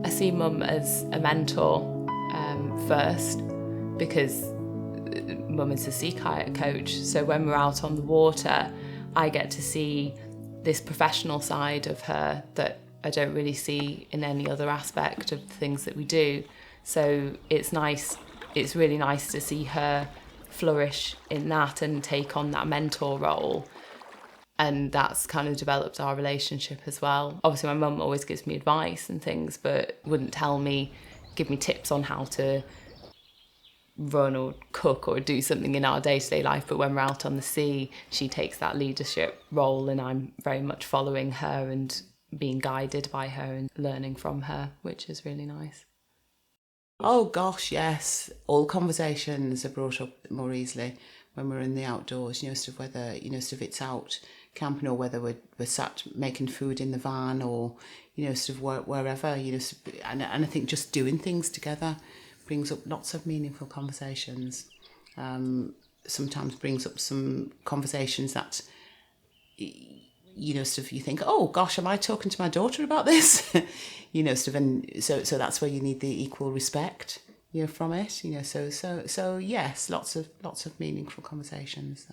I see Mum as a mentor first, because Mum is a sea kayak coach. So when we're out on the water, I get to see this professional side of her that I don't really see in any other aspect of the things that we do. So it's really nice to see her flourish in that and take on that mentor role. And that's kind of developed our relationship as well. Obviously, my mum always gives me advice and things, but wouldn't give me tips on how to run or cook or do something in our day-to-day life. But when we're out on the sea, she takes that leadership role, and I'm very much following her and being guided by her and learning from her, which is really nice. Oh gosh, yes. All conversations are brought up more easily when we're in the outdoors, sort of whether, sort of it's out camping or whether we're sat making food in the van or, sort of wherever, and I think just doing things together brings up lots of meaningful conversations. Sometimes brings up some conversations that, sort of you think, oh gosh, am I talking to my daughter about this? Sort of, and so that's where you need the equal respect, from it, so yes, lots of meaningful conversations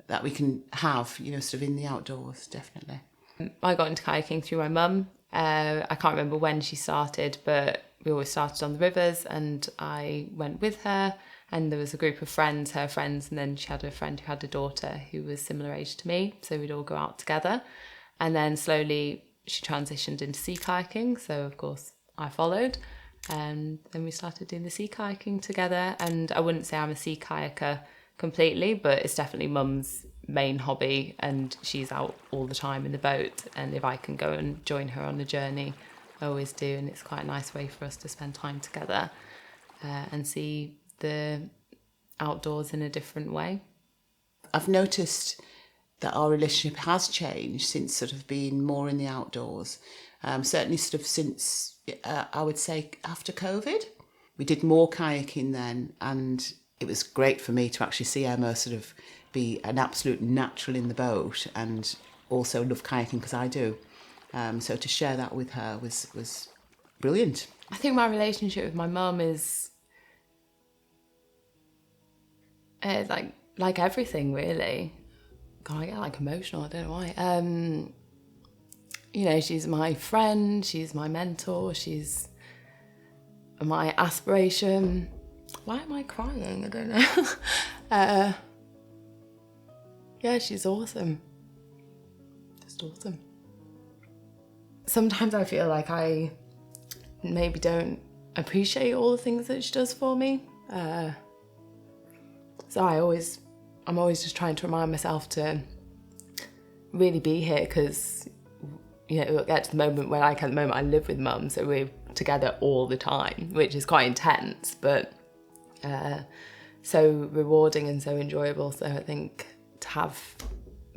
that we can have, sort of in the outdoors, definitely. I got into kayaking through my mum. I can't remember when she started, but we always started on the rivers, and I went with her, and there was a group of friends, her friends, and then she had a friend who had a daughter who was similar age to me, so we'd all go out together. And then slowly she transitioned into sea kayaking, so of course I followed, and then we started doing the sea kayaking together. And I wouldn't say I'm a sea kayaker completely, but it's definitely Mum's main hobby, and she's out all the time in the boat, and if I can go and join her on a journey, I always do, and it's quite a nice way for us to spend time together and see the outdoors in a different way. I've noticed that our relationship has changed since sort of being more in the outdoors. Certainly sort of since, I would say, after COVID. We did more kayaking then, and it was great for me to actually see Emma sort of be an absolute natural in the boat and also love kayaking because I do. So to share that with her was brilliant. I think my relationship with my mum is like everything, really. God, I get like emotional, I don't know why. She's my friend, she's my mentor, she's my aspiration. Why am I crying? I don't know. Yeah, she's awesome. Just awesome. Sometimes I feel like I maybe don't appreciate all the things that she does for me. So I'm always just trying to remind myself to really be here, because it'll get to the moment where at the moment I live with Mum, so we're together all the time, which is quite intense, but so rewarding and so enjoyable. So I think to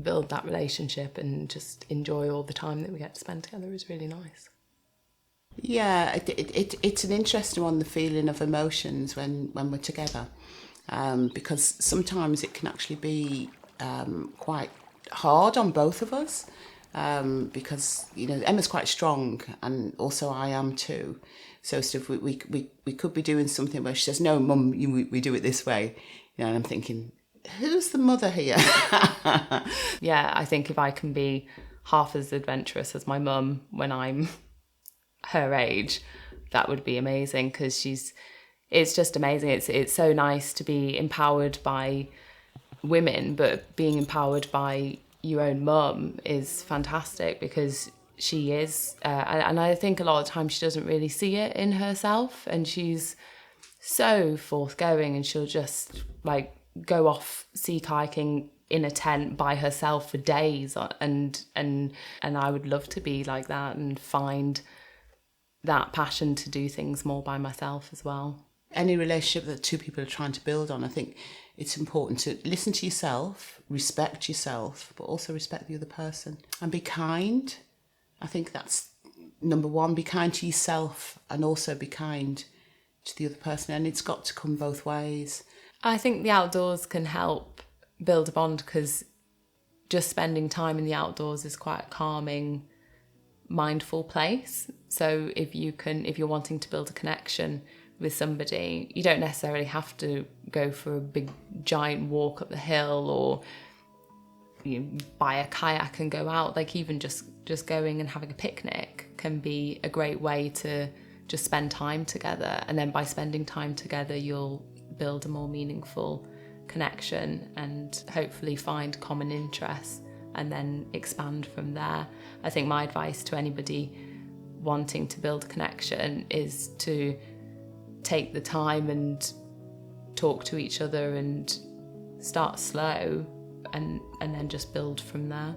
build that relationship and just enjoy all the time that we get to spend together is really nice. Yeah, it's an interesting one, the feeling of emotions when we're together, because sometimes it can actually be quite hard on both of us, because Emma's quite strong and also I am too. So stuff we could be doing something where she says, "No, Mum, we do it this way," and I'm thinking, who's the mother here? Yeah, I think if I can be half as adventurous as my mum when I'm her age, that would be amazing, because it's just amazing. It's so nice to be empowered by women, but being empowered by your own mum is fantastic, because she is, and I think a lot of times she doesn't really see it in herself, and she's so forthgoing, and she'll just go off sea kayaking in a tent by herself for days, and I would love to be like that and find that passion to do things more by myself as well. Any relationship that two people are trying to build on, I think it's important to listen to yourself, respect yourself, but also respect the other person and be kind. I think that's number one. Be kind to yourself and also be kind to the other person, and it's got to come both ways. I think the outdoors can help build a bond, because just spending time in the outdoors is quite a calming, mindful place. So if you're wanting to build a connection with somebody, you don't necessarily have to go for a big giant walk up the hill, or buy a kayak and go out. Like, even just going and having a picnic can be a great way to just spend time together, and then by spending time together you'll build a more meaningful connection and hopefully find common interests and then expand from there. I think my advice to anybody wanting to build a connection is to take the time and talk to each other and start slow, and then just build from there.